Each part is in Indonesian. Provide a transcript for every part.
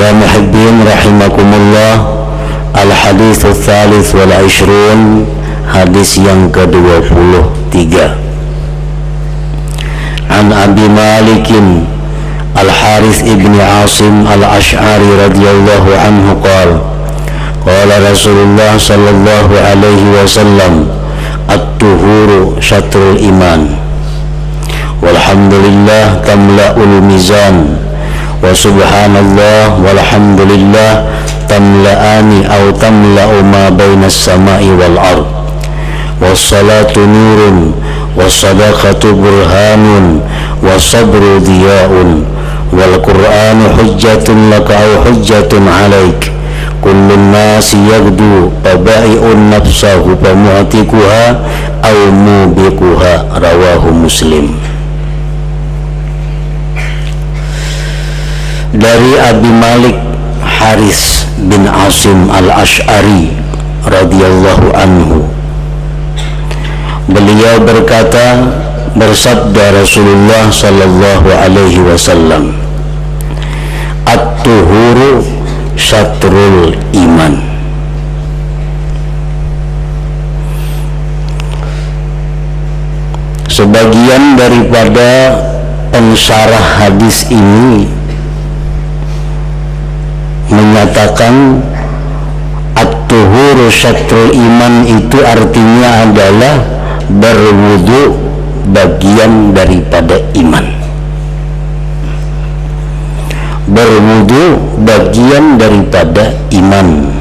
Para muhibbin rahimakumullah, al-hadits tsalits wal 20, hadis yang ke-23. An Abi Malikin Al-Harith ibn Asim Al-Ash'ari radhiyallahu anhu qala qala Rasulullah sallallahu alaihi wasallam at-tuhuru syatrul iman walhamdulillah tamla'ul mizan wa subhanallah walhamdulillah tamla'ani aw tamla'u ma bainas sama'i wal ard wassalatu nurun wassadaqatu burhanun wasabru diya'un wal qur'anu hujjatun laka aw hujjatun alaik kullun nasi yagdu taba'i'un nafsahu famu'tikuha aw mubikuha rawahu Muslim. Dari Abi Malik Harith bin Asim Al-Ash'ari radhiyallahu anhu, beliau berkata, bersabda Rasulullah sallallahu alaihi wasallam, at-tuhuru syatrul iman. Sebagian daripada pensyarah hadis ini menyatakan at-tuhuru syatrul iman itu artinya adalah berwudu bagian daripada iman. Berwudu bagian daripada iman.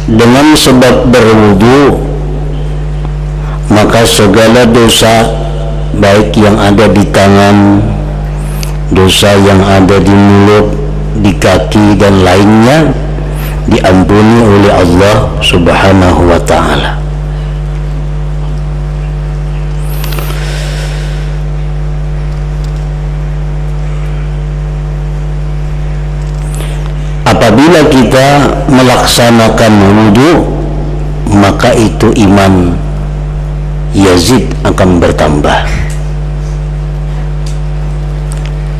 Dengan sebab berwudu, maka segala dosa baik yang ada di tangan, dosa yang ada di mulut, di kaki dan lainnya diampuni oleh Allah Subhanahu wa ta'ala. Apabila kita melaksanakan wudu, maka itu iman yazid akan bertambah.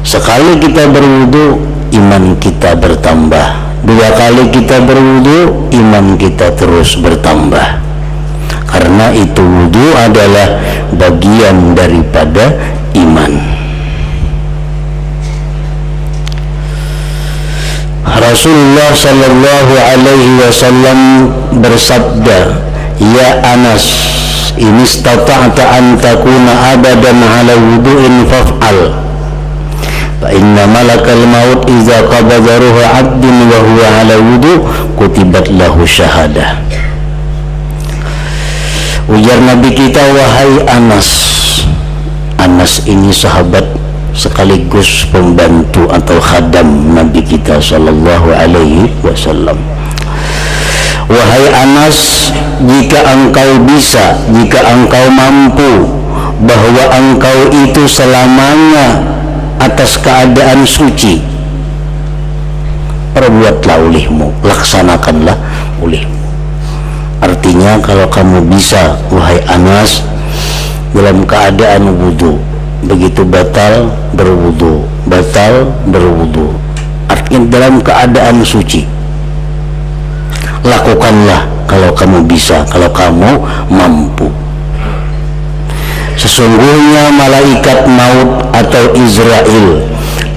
Sekali kita berwudu, iman kita bertambah. 2 kali kita berwudu, iman kita terus bertambah. Karena itu wudu adalah bagian daripada iman. Rasulullah sallallahu alaihi wasallam bersabda, ya Anas, in istata'ta an takuna abadan ala wudu'in faf'al fa inna malakal maut idza qabada ruha 'abdin wa huwa ala wudu' kutibat lahu syahadah. Ujar Nabi kita, wahai Anas. Anas ini sahabat sekaligus pembantu atau khadam Nabi kita sallallahu alaihi wasallam. Wahai Anas, jika engkau bisa, jika engkau mampu, bahwa engkau itu selamanya atas keadaan suci, perbuatlah ulihmu, laksanakanlah ulihmu. Artinya kalau kamu bisa, wahai Anas, dalam keadaan wudu, begitu batal berwudu, batal berwudu, artinya dalam keadaan suci, lakukanlah kalau kamu bisa, kalau kamu mampu. Sesungguhnya malaikat maut atau Israel,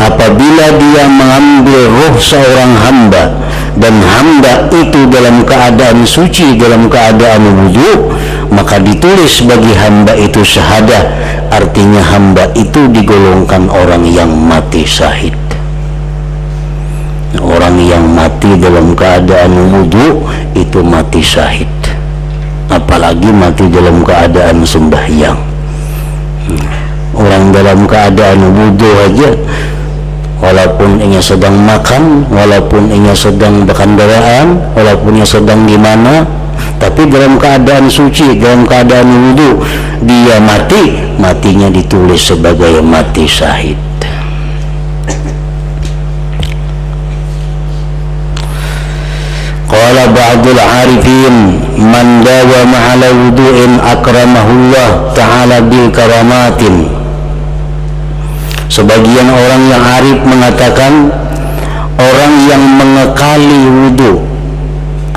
apabila dia mengambil ruh seorang hamba dan hamba itu dalam keadaan suci, dalam keadaan wudu, maka ditulis bagi hamba itu syahadah. Artinya hamba itu digolongkan orang yang mati syahid. Orang yang mati dalam keadaan wudu itu mati syahid, apalagi mati dalam keadaan sembahyang. Orang dalam keadaan wudu aja, walaupun ia sedang makan, walaupun ia sedang berkendaraan, walaupun ia sedang di mana, tapi dalam keadaan suci, dalam keadaan wudu, dia mati, matinya ditulis sebagai mati syahid. Qala ba'dul arifin man dawama ala wudu'in akramahullah ta'ala bil karamatin. Sebagian orang yang arif mengatakan orang yang mengekali wudu,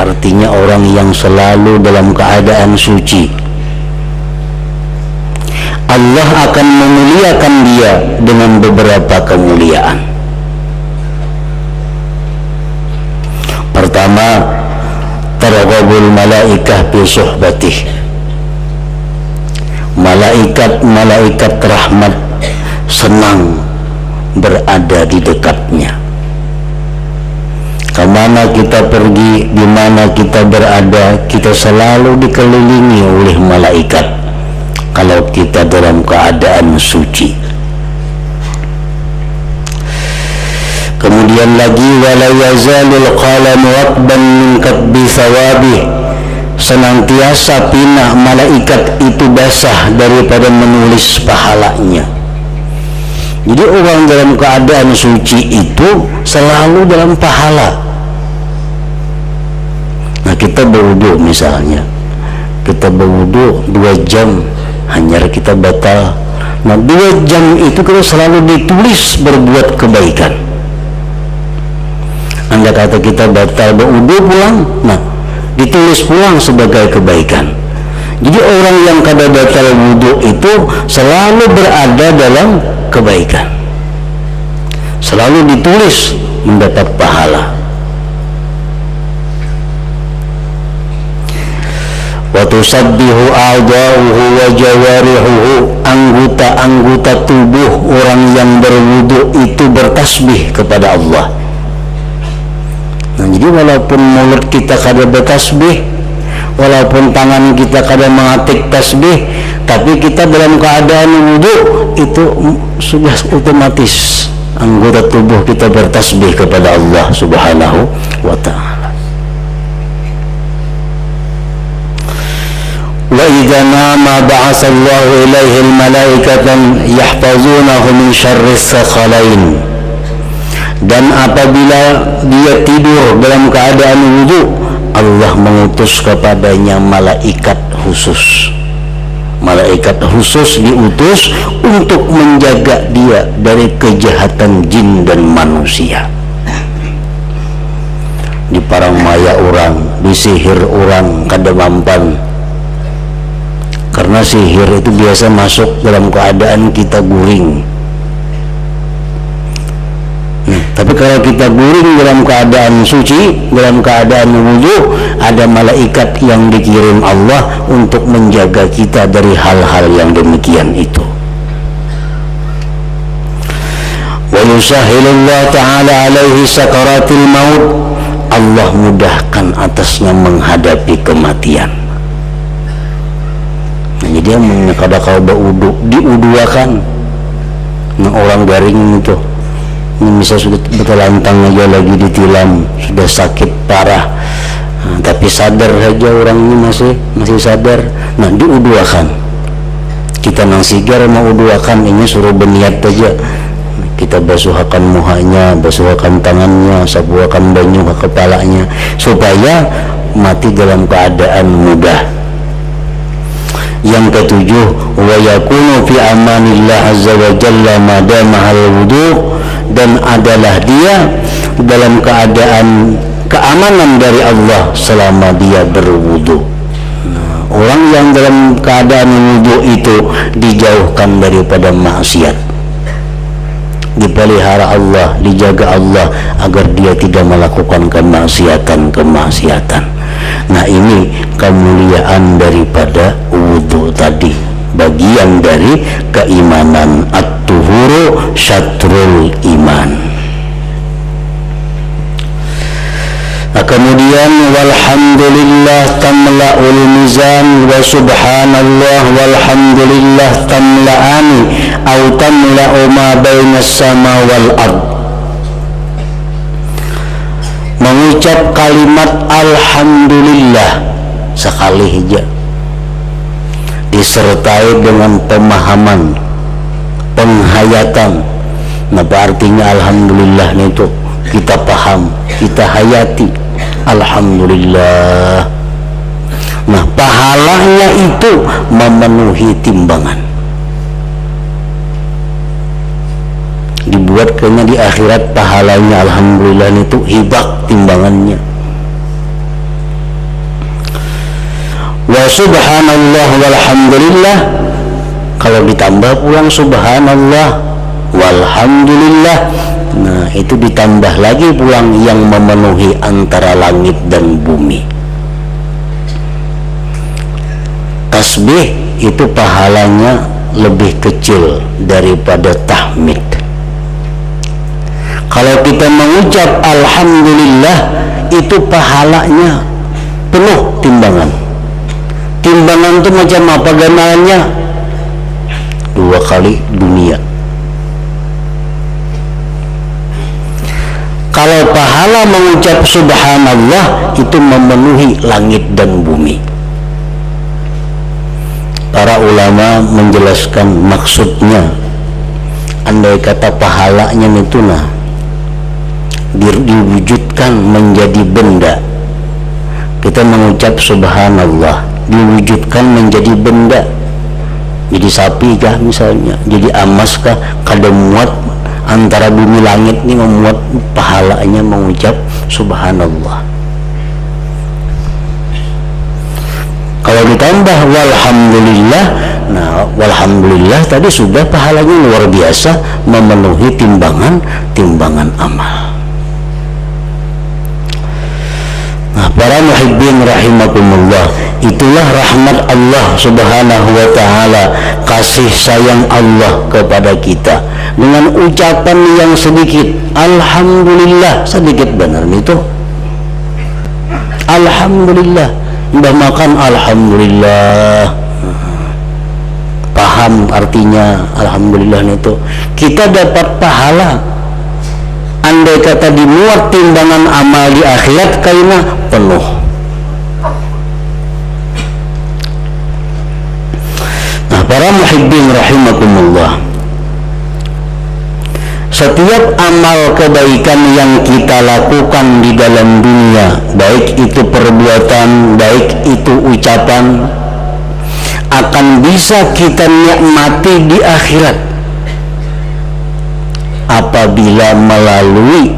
artinya orang yang selalu dalam keadaan suci, Allah akan memuliakan dia dengan beberapa kemuliaan. Pertama, targhhabul malaikah bi suhbatih. Malaikat rahmat senang berada di dekatnya. Kemana kita pergi, di mana kita berada, kita selalu dikelilingi oleh malaikat kalau kita dalam keadaan suci. Kemudian lagi, wala yazalul qalamu ratban min katbi thawabih. Senantiasa pinak malaikat itu basah daripada menulis pahalanya. Jadi orang dalam keadaan suci itu selalu dalam pahala. Nah, kita berwudu misalnya, kita berwudu 2 jam hanya kita batal. Nah, 2 jam itu kita selalu ditulis berbuat kebaikan. Anda kata kita batal berwudu pulang, nah ditulis pulang sebagai kebaikan. Jadi orang yang kada batal wudu itu selalu berada dalam kebaikan, selalu ditulis mendapat pahala. Wa tusabbihu a'dha'uhu wa jawarihuhu. Anggota-anggota tubuh orang yang berwudu itu bertasbih kepada Allah. Nah, jadi walaupun mulut kita kada bertasbih, walaupun tangan kita kada mengatik tasbih, tapi kita dalam keadaan wudu itu sudah otomatis anggota tubuh kita bertasbih kepada Allah Subhanahu wa ta'ala. Wa idza nama ba'atsallahu ilaihi al-malaikatan yahfazunahu min syarri tsaqalain. Dan apabila dia tidur dalam keadaan wudu, Allah mengutus kepadanya malaikat khusus. Malaikat khusus diutus untuk menjaga dia dari kejahatan jin dan manusia. Di parang maya orang, disihir orang kada mampan. Karena sihir itu biasa masuk dalam keadaan kita guring. Tapi kalau kita guring dalam keadaan suci, dalam keadaan wudu, ada malaikat yang dikirim Allah untuk menjaga kita dari hal-hal yang demikian itu. Wa yusahhilullah ta'ala alaihi sakaratil maut. Allah mudahkan atasnya menghadapi kematian. Nah, jadi kada kau berwudu, diuduakan. Nah, orang garing itu misal sudah bertelantang aja lagi ditilam, sudah sakit parah, nah, tapi sadar saja orang ini masih sadar. Nah, diuduakan. Kita nang sigar mau uduakan, ini suruh berniat aja. Kita basuhakan muhanya, basuhakan tangannya, sapuakan banyu ke kepalanya, supaya mati dalam keadaan mudah. Yang ketujuh, wa yakunu fi amanillah azza wa jalla madama al-wudu. Dan adalah dia dalam keadaan keamanan dari Allah selama dia berwudu. Nah, orang yang dalam keadaan wudu itu dijauhkan daripada maksiat, dipelihara Allah, dijaga Allah agar dia tidak melakukan kemaksiatan. Nah, ini kemuliaan daripada wudu tadi, bagian dari keimanan. At-tuhuru syatrul iman. Nah, kemudian walhamdulillah tamla'ul mizan wa subhanallah walhamdulillah tamla'ani au tamla'u ma bainas sama wal ard. Mengucap kalimat alhamdulillah sekali saja disertai dengan pemahaman, penghayatan. Apa artinya alhamdulillah itu? Kita paham, kita hayati. alhamdulillah. Nah, pahalanya itu memenuhi timbangan. Dibuat kayaknya di akhirat pahalanya alhamdulillah itu hibak timbangannya. Wa subhanallah walhamdulillah, kalau ditambah pulang subhanallah walhamdulillah, nah itu ditambah lagi pulang yang memenuhi antara langit dan bumi. Tasbih itu pahalanya lebih kecil daripada tahmid. Kalau kita mengucap alhamdulillah, itu pahalanya penuh timbangan. Timbangan itu macam apa gambarnya? 2 kali dunia. Kalau pahala mengucap subhanallah, itu memenuhi langit dan bumi. Para ulama menjelaskan maksudnya, andai kata pahalanya itu diwujudkan menjadi benda, kita mengucap subhanallah, diwujudkan menjadi benda, jadi sapi kah misalnya, jadi emas kah, kada muat antara bumi langit ini memuat pahalanya mengucap subhanallah. Kalau ditambah walhamdulillah, nah walhamdulillah tadi sudah pahalanya luar biasa, memenuhi timbangan amal. Nah, para muhibbin rahimakumullah, itulah rahmat Allah subhanahu wa ta'ala, kasih sayang Allah kepada kita dengan ucapan yang sedikit, alhamdulillah, sedikit benar itu, alhamdulillah. Udah makan alhamdulillah, paham artinya alhamdulillah itu, kita dapat pahala. Andai kata dimuat timbangan amal di akhirat kaina penuh. Nah, para muhibbin rahimakumullah, setiap amal kebaikan yang kita lakukan di dalam dunia, baik itu perbuatan, baik itu ucapan, akan bisa kita nikmati di akhirat apabila melalui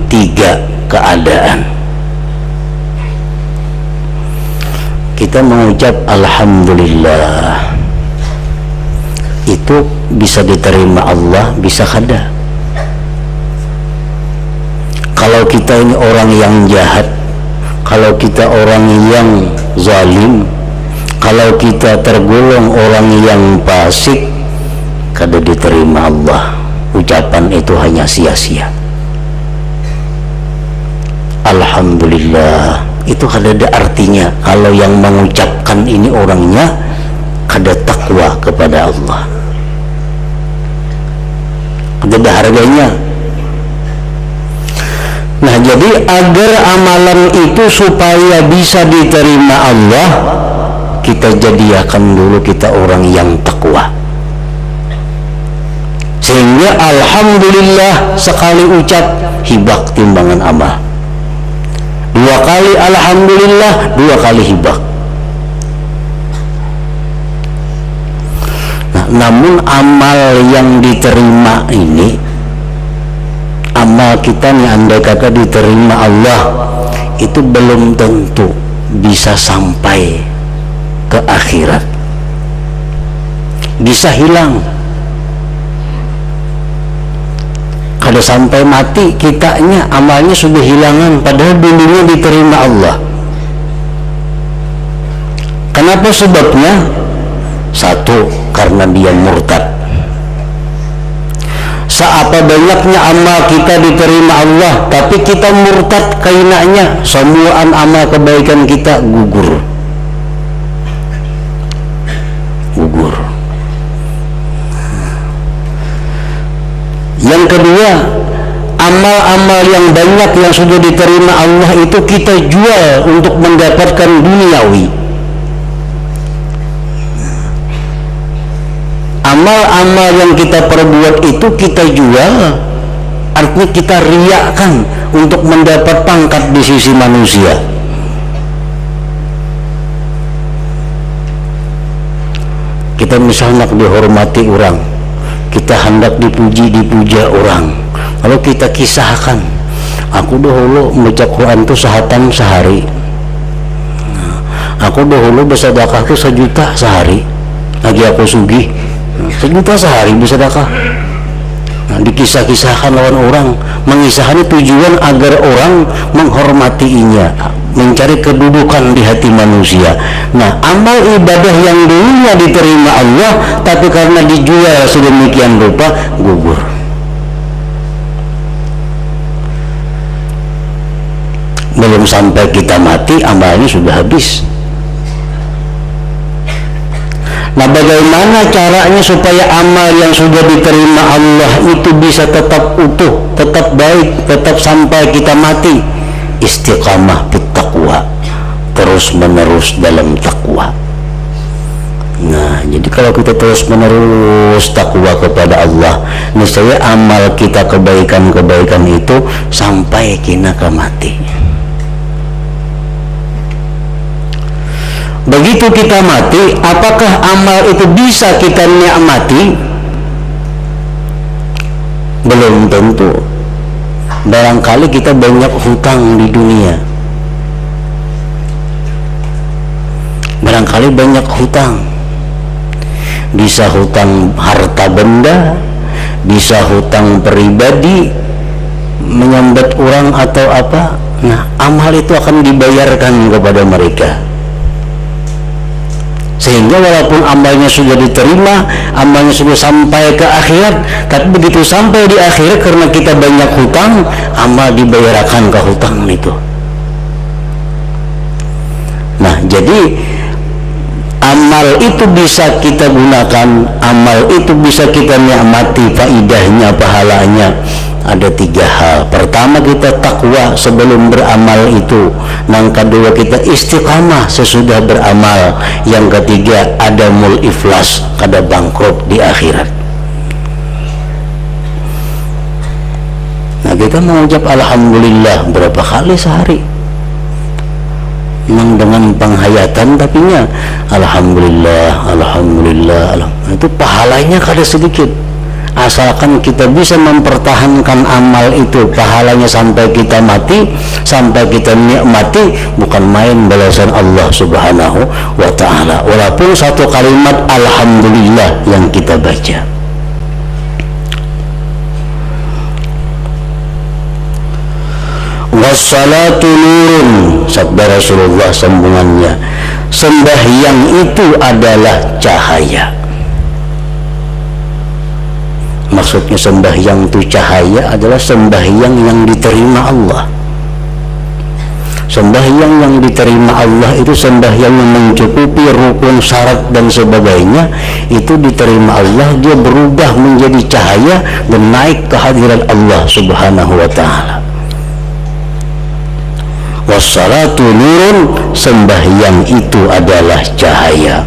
3 keadaan. Kita mengucap alhamdulillah, itu bisa diterima Allah, bisa kada. Kalau kita ini orang yang jahat, kalau kita orang yang zalim, kalau kita tergolong orang yang fasik, kada diterima Allah. Ucapan itu hanya sia-sia. Alhamdulillah itu kada ada artinya kalau yang mengucapkan ini orangnya kada takwa kepada Allah, kada ada harganya. Nah, jadi agar amalan itu supaya bisa diterima Allah, kita jadikan dulu kita orang yang takwa, sehingga alhamdulillah sekali ucap hibak timbangan amal, 2 kali alhamdulillah 2 kali hibak. Nah, namun amal yang diterima ini, amal kita nih andai kata diterima Allah, itu belum tentu bisa sampai ke akhirat, bisa hilang. Kada sampai mati kitanya amalnya sudah hilangan, padahal dulunya diterima Allah. Kenapa sebabnya? 1, karena dia murtad. Seapa banyaknya amal kita diterima Allah, tapi kita murtad kainanya, semuaan amal kebaikan kita gugur. Yang kedua, amal-amal yang banyak yang sudah diterima Allah itu kita jual untuk mendapatkan duniawi. Amal-amal yang kita perbuat itu kita jual artinya kita riakan untuk mendapat pangkat di sisi manusia. Kita misalnya dihormati orang, kita hendak dipuja orang, lalu kita kisahkan, aku dahulu membaca Quran itu sehatam sehari, aku dahulu bersedekah itu 1 juta sehari, lagi aku sugih 1 juta sehari bersedekah. Nah, dikisah-kisahkan lawan orang, mengisahkan tujuan agar orang menghormatinya, mencari kedudukan di hati manusia. Nah, amal ibadah yang dulunya diterima Allah, tapi karena dijual sedemikian rupa, gugur. Belum sampai kita mati, amalnya sudah habis. Nah, bagaimana caranya supaya amal yang sudah diterima Allah itu bisa tetap utuh, tetap baik, tetap sampai kita mati? Istiqamah fit taqwa, terus menerus dalam takwa. Nah, jadi kalau kita terus menerus takwa kepada Allah, niscaya amal kita kebaikan-kebaikan itu sampai kita mati. Begitu kita mati, apakah amal itu bisa kita nikmati? Belum tentu. Barangkali kita banyak hutang di dunia, barangkali banyak hutang, bisa hutang harta benda, bisa hutang pribadi, menyambat orang atau apa. Nah, amal itu akan dibayarkan kepada mereka, sehingga walaupun amalnya sudah diterima, amalnya sudah sampai ke akhirat, tapi begitu sampai di akhirat karena kita banyak hutang, amal dibayarkan ke hutang itu. Nah, jadi amal itu bisa kita gunakan, amal itu bisa kita nikmati faidahnya, pahalanya. Ada 3 hal. Pertama, kita takwa sebelum beramal itu. Yang kedua, kita istiqamah sesudah beramal. Yang ketiga, adamul iflas, kada bangkrut di akhirat. Nah, kita mengucap alhamdulillah berapa kali sehari? Memang dengan penghayatan, tapi nya alhamdulillah, alhamdulillah, alhamdulillah. Itu pahalanya kada sedikit. Asalkan kita bisa mempertahankan amal itu, pahalanya sampai kita mati, sampai kita nikmati, bukan main balasan Allah Subhanahu wa ta'ala. Walaupun satu kalimat alhamdulillah yang kita baca. Wassalatu nurun, sabda Rasulullah sambungannya, sembahyang itu adalah cahaya. Maksudnya sembahyang itu cahaya adalah sembahyang yang diterima Allah. Sembahyang yang diterima Allah itu sembahyang yang mencukupi rukun, syarat dan sebagainya, itu diterima Allah, dia berubah menjadi cahaya dan naik ke hadirat Allah Subhanahu wa ta'ala. Wassalatu nurun, sembahyang itu adalah cahaya.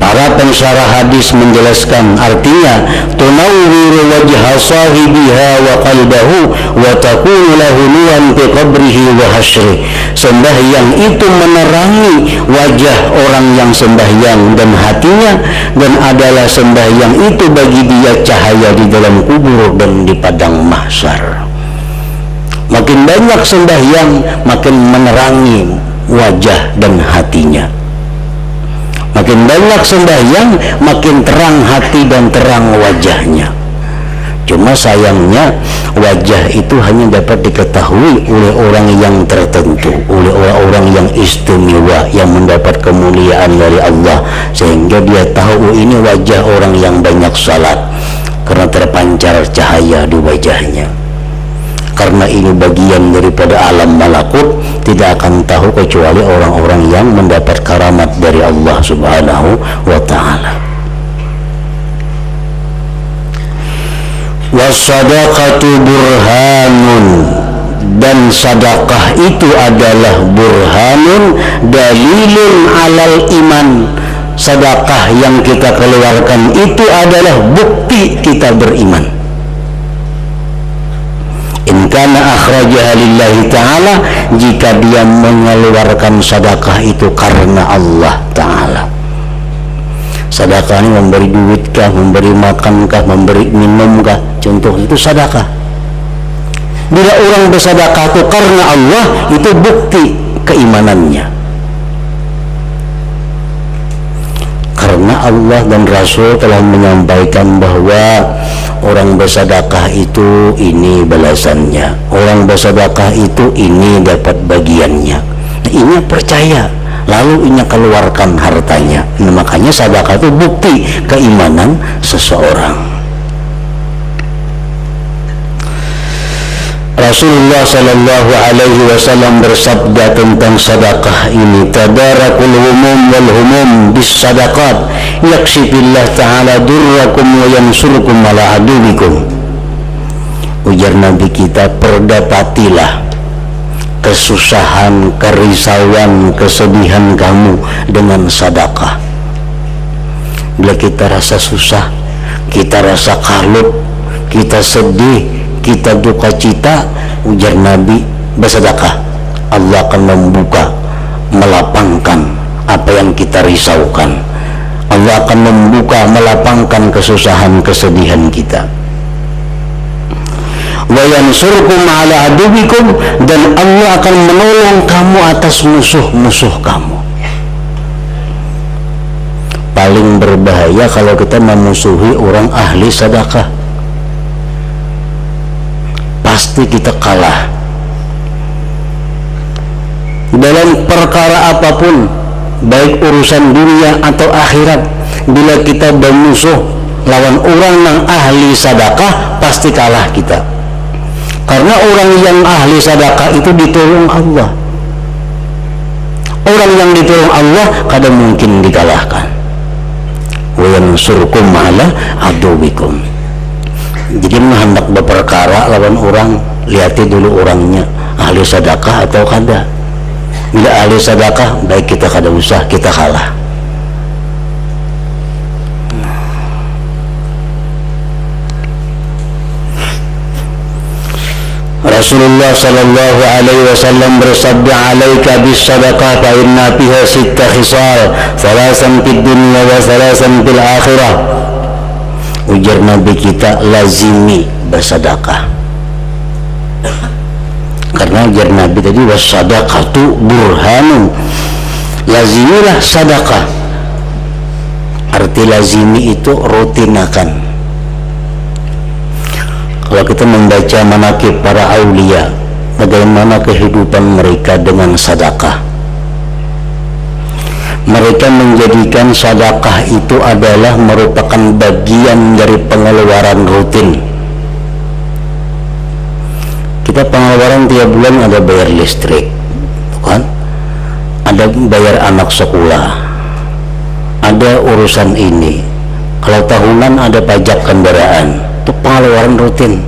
Para pensyarah hadis menjelaskan artinya, tunawwiru wajha sahibiha wa qalbahu wa takunu lahu nuran fi qabrihi wa hasyri. Sembahyang itu menerangi wajah orang yang sembahyang dan hatinya, dan adalah sembahyang itu bagi dia cahaya di dalam kubur dan di padang mahsyar. Makin banyak sembahyang, makin menerangi wajah dan hatinya. Makin banyak sembahyang, makin terang hati dan terang wajahnya. Cuma sayangnya, wajah itu hanya dapat diketahui oleh orang yang tertentu, oleh orang-orang yang istimewa, yang mendapat kemuliaan dari Allah, sehingga dia tahu ini wajah orang yang banyak salat, karena terpancar cahaya di wajahnya. Karena ini bagian daripada alam malakut, tidak akan tahu kecuali orang-orang yang mendapat karamat dari Allah Subhanahu wa ta'ala. Wassadaqatu burhanun, dan sedekah itu adalah burhanun, dalilun alal iman. Sedekah yang kita keluarkan itu adalah bukti kita beriman. kana akhrajaha lillahi ta'ala, jika dia mengeluarkan sedekah itu karena Allah Ta'ala. Sedekah ini memberi duitkah, memberi makankah, memberi minumkah, contoh itu sedekah. Bila orang bersedekah itu karena Allah, itu bukti keimanannya. Karena Allah dan Rasul telah menyampaikan bahwa orang bersedekah itu ini balasannya, orang bersedekah itu ini dapat bagiannya. Nah, ini percaya, lalu ini keluarkan hartanya. Nah, makanya sedekah itu bukti keimanan seseorang. Rasulullah sallallahu alaihi wasallam bersabda tentang sedekah ini, tadarakul humum wal humum bis sadaqat yaksifillah ta'ala durrakum wa yansurukum ala aduwikum. Ujar Nabi kita, perdapatilah kesusahan, kerisauan, kesedihan kamu dengan sedekah. Bila kita rasa susah, kita rasa kalut, kita sedih, kita duka cita, ujar Nabi, bersedekah, Allah akan membuka, melapangkan apa yang kita risaukan. Allah akan membuka, melapangkan kesusahan, kesedihan kita. Wa yansurkum ala aduwikum, dan Allah akan menolong kamu atas musuh-musuh kamu. Paling berbahaya kalau kita memusuhi orang ahli sedekah. Pasti kita kalah dalam perkara apapun, baik urusan dunia atau akhirat. Bila kita bermusuh lawan orang yang ahli sedekah, pasti kalah kita. Karena orang yang ahli sedekah itu ditolong Allah. Orang yang ditolong Allah kadang mungkin dikalahkan. Wa yansurkum ala aduwikum. Jadi hendak berperkara lawan orang, lihati dulu orangnya ahli sedekah atau kada. Bila ahli sedekah, baik kita kada usah, kita kalah. Rasulullah sallallahu alaihi wasallam bersabda, alaika bis sadaqah fa inna fiha sitta khisal, thalasan fid dunya wa thalasan fil akhirah. Ujar Nabi kita, lazimi bersedekah. Karena ujar Nabi tadi, wassadaqatu burhanun, lazimilah sedekah. Arti lazimi itu rutinakan. Kalau kita membaca manaqib para aulia, bagaimana kehidupan mereka dengan sedekah. Mereka menjadikan sedekah itu adalah merupakan bagian dari pengeluaran rutin. Kita pengeluaran tiap bulan ada bayar listrik, kan? Ada bayar anak sekolah, ada urusan ini. Kalau tahunan ada pajak kendaraan, itu pengeluaran rutin.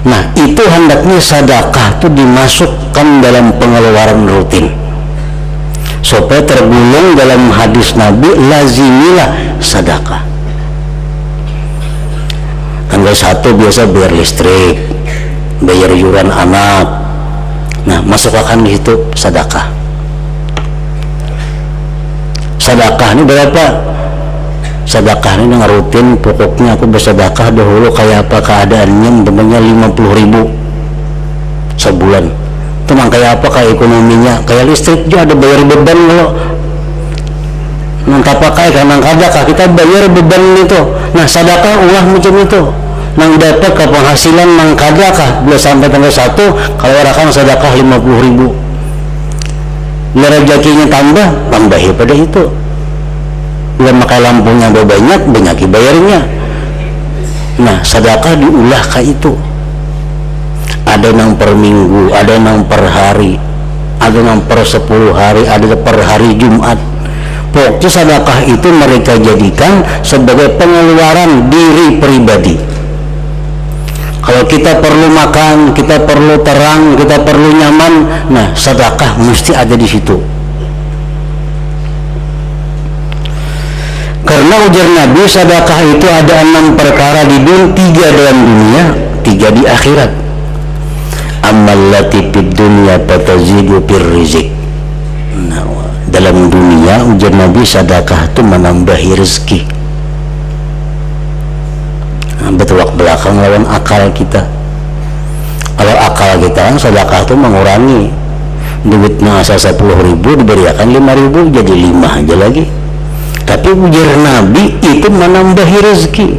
Nah, itu hendaknya sedekah itu dimasukkan dalam pengeluaran rutin, supaya tergolong dalam hadis Nabi, lazimilah sedekah. Tanggal 1 biasa bayar listrik, bayar iuran anak. Nah, masukkan di situ sedekah. Sedekah ini berapa? Sedekah ini dengan rutin, pokoknya aku bersedekah dahulu kayak apa keadaannya, umpamanya 50.000 sebulan. Teman kayak apa, kayak ekonominya, kayak listrik juga ada bayar beban lo. Nanti pakai karena kadakah kita bayar beban itu. Nah, sedekah ulah macam itu. Nang dapat ke penghasilan nang kadakah bila sampai tanggal 1, kalau orang sedekah 50.000. Bila rezekinya tambah pada itu. Bila makai lampunya banyak bayarnya. Nah, sedekah diulah kayak itu. Ada nang per minggu, ada nang per hari, ada nang per 10 hari, ada per hari Jumat. Pokoknya sedekah itu mereka jadikan sebagai pengeluaran diri pribadi. Kalau kita perlu makan, kita perlu terang, kita perlu nyaman, nah sedekah mesti ada di situ. Karena ujar Nabi, sedekah itu ada 6 perkara di dunia, 3 dalam dunia, 3 di akhirat. Amal lati fid dunya fatazidu fir rizq. Nah, dalam dunia ujar Nabi sedekah itu menambahi rezeki. Nah, bertolak belakang lawan akal kita. Kalau akal kita kan sedekah itu mengurangi, duitnya asal 10.000 diberikan 5.000 jadi 5 aja lagi. Tapi ujar Nabi itu menambahi rezeki.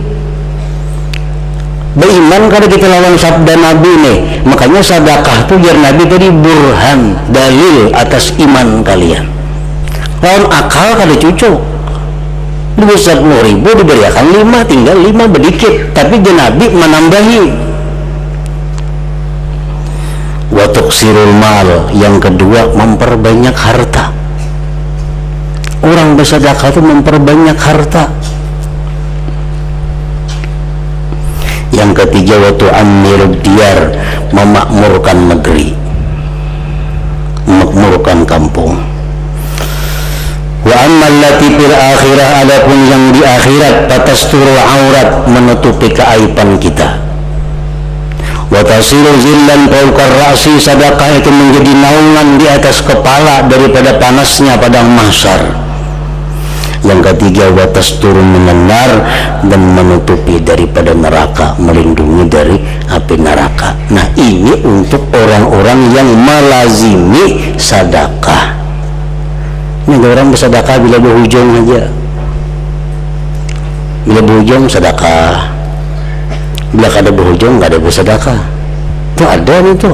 Beriman kalau kita lawan sabda Nabi nih, makanya sedekah itu ujar Nabi tadi burhan, dalil atas iman kalian. Lawan akal kada cucuk. Duit 10.000 diberikan 5, tinggal 5 sedikit, tapi Nabi menambahi. Wa tuksirul mal, yang kedua memperbanyak harta. Orang bersedekah itu memperbanyak harta. Yang ketiga wa tu'ammirud diyar, memakmurkan negeri, memakmurkan kampung. Wa ammal lati fil akhirah, adapun yang di akhirat fatasturu aurat, menutupi keaiban kita. Wa tasiru zillan fawqa ra'si, sedekah itu menjadi naungan di atas kepala daripada panasnya padang mahsyar. Yang ketiga wa tasturu minan nar, dan menutupi daripada neraka, melindungi dari api neraka. Nah, ini untuk orang-orang yang melazimi sedekah. Ini ada orang bersedekah bila berhujung aja, bila berhujung sedekah, bila kada berhujung kada bersedekah. Itu ada itu.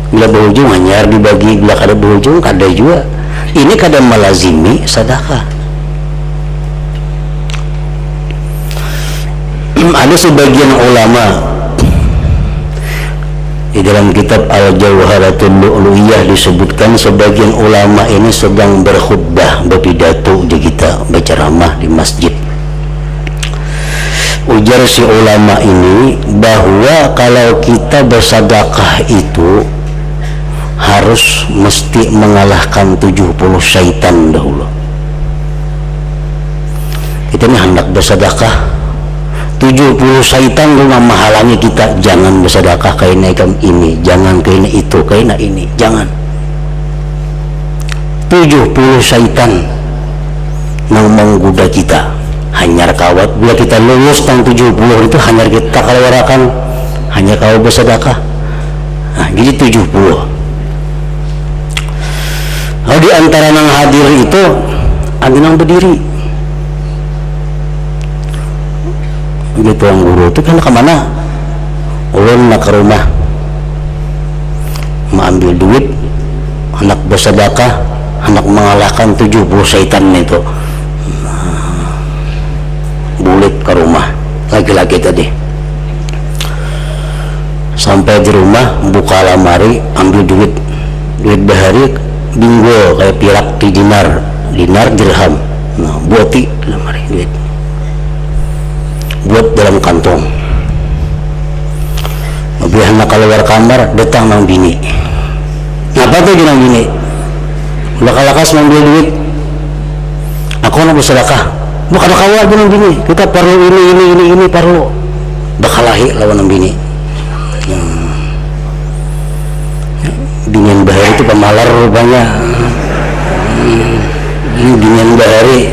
Bila berhujung hanya dibagi, bila kada berhujung kada juga. Ini kada melazimi sedekah. Ada sebagian ulama di dalam kitab Al-Jawharatul Lu'lu'iyah disebutkan sebagian ulama ini sedang berkhutbah, berpidato di kita, berceramah di masjid. Ujar si ulama ini bahwa kalau kita bersedekah itu harus mesti mengalahkan 70 syaitan dahulu. Kita ini hendak bersedekah, 70 syaitan rumah menghalangi kita, jangan bersedekah kaina ini, jangan kaina itu, kaina ini, jangan. 70 syaitan yang menggoda kita. Hanyar kawat bila kita lulus tang 70 itu hanyar kita kalawarakan, hanya kau bersedekah. Nah, jadi 70. Kalau di antara nang hadir itu ada nang berdiri. Gitu yang guru itu kan kemana? Ulun nak ke rumah, mengambil duit, anak bersedekah, anak mengalahkan 70 syaitan itu. Bulit ke rumah laki-laki tadi. Sampai di rumah buka lemari, ambil duit bahari bingo kayak pirak di dinar dirham. Nah, buati lemari duit, buat dalam kantong. Lebih anak keluar kamar, datang nang bini. Apa tuh nang bini? Lakas ngambil duit. Aku nak bersedekah. Bukan kawal nang bini. Kita perlu ini perlu. Bakalahi lawan nang bini. Binian bahari itu pemalar rupanya. Ini binian bahari,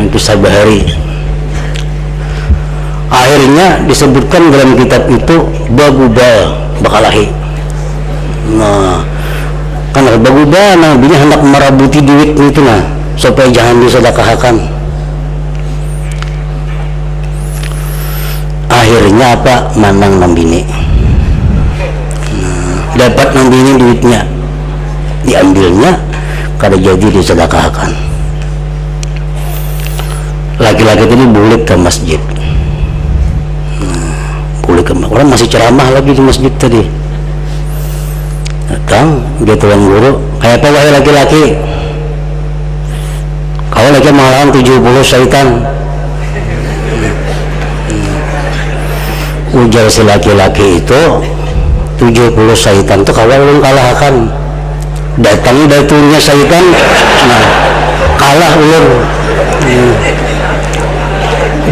itu sabahari. Akhirnya disebutkan dalam kitab itu baguba bakalahi. Nah, karena baguba, nah bini hendak merabuti duit itu nah, supaya jangan disedekahkan. Akhirnya apa? Manang nang bini. Dapat nambini duitnya, diambilnya kada jadi disedekahkan. Laki-laki tadi bulik ke masjid, bulik ke orang masih ceramah lagi di masjid tadi. Datang dia tuan guru, kayak apa wahai laki-laki, kau lagi melawan 70 syaitan. Ujar si laki-laki itu, 70 syaitan itu kawal ulun kalahkan. Datang datunya syaitan, nah kalah ulun.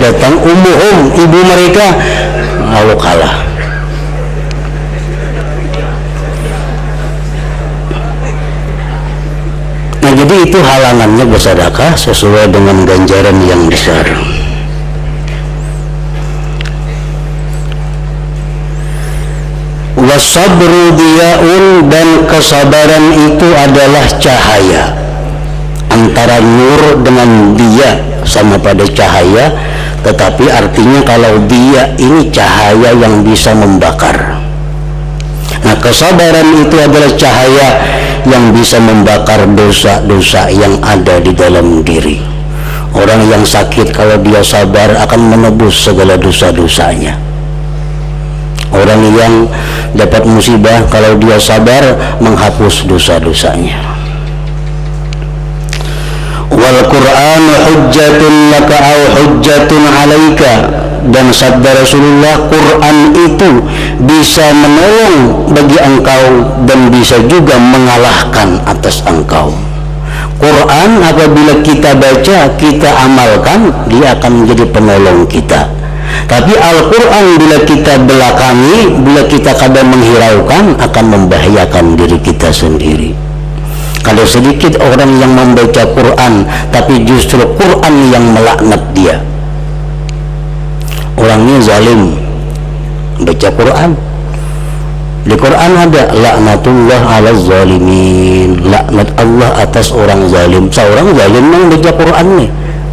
Datang ibu mereka lalu kalah. jadi itu halangannya bersedekah sesuai dengan ganjaran yang besar. Wasabru diyaun, dan kesabaran itu adalah cahaya. Antara nur dengan dia sama pada cahaya, tetapi artinya kalau dia ini cahaya yang bisa membakar. Nah, kesabaran itu adalah cahaya yang bisa membakar dosa-dosa yang ada di dalam diri. Orang yang sakit kalau dia sabar akan menebus segala dosa-dosanya. Orang yang dapat musibah kalau dia sabar menghapus dosa-dosanya. Wal Qur'an hujjatun laka aw hujjatun 'alaika, dan sabda Rasulullah, Quran itu bisa menolong bagi engkau dan bisa juga mengalahkan atas engkau. Quran apabila kita baca, kita amalkan, dia akan menjadi penolong kita. Tapi Al-Quran bila kita belakangi, bila kita kadang menghiraukan, akan membahayakan diri kita sendiri. Kalau sedikit orang yang membaca Quran, tapi justru Quran yang melaknat dia. Orangnya zalim, baca Quran. Di Quran ada laknatullah ala zalimin, laknat Allah atas orang zalim. Seorang zalim yang baca Quran nih.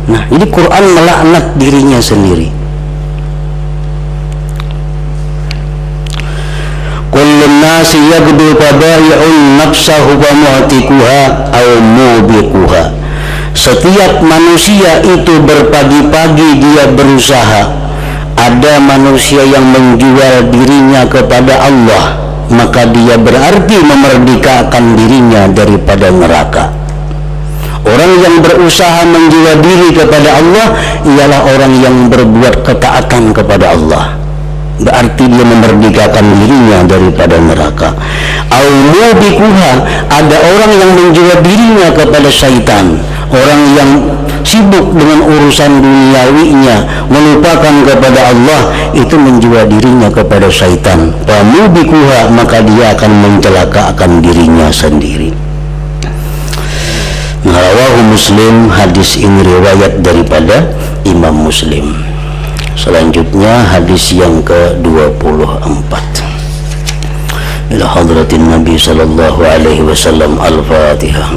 Nah, jadi Quran melaknat dirinya sendiri. Kullun nasi yagdu fadai'un nafsahu wa mu'tikuha aw mubiquha. Setiap manusia itu berpagi-pagi dia berusaha. Ada manusia yang menjual dirinya kepada Allah, maka dia berarti memerdekakan dirinya daripada neraka. Orang yang berusaha menjual diri kepada Allah ialah orang yang berbuat ketaatan kepada Allah, berarti dia memerdekakan dirinya daripada neraka. Al-mubikuha, ada orang yang menjual dirinya kepada syaitan, orang yang sibuk dengan urusan duniawinya, melupakan kepada Allah, itu menjual dirinya kepada syaitan. Al-mubikuha, maka dia akan mencelakakan dirinya sendiri. Rawahu Muslim, hadis ini riwayat daripada Imam Muslim. Selanjutnya hadis yang ke-24. Ila hadratin Nabi sallallahu alaihi wasallam. Al-Fatihah.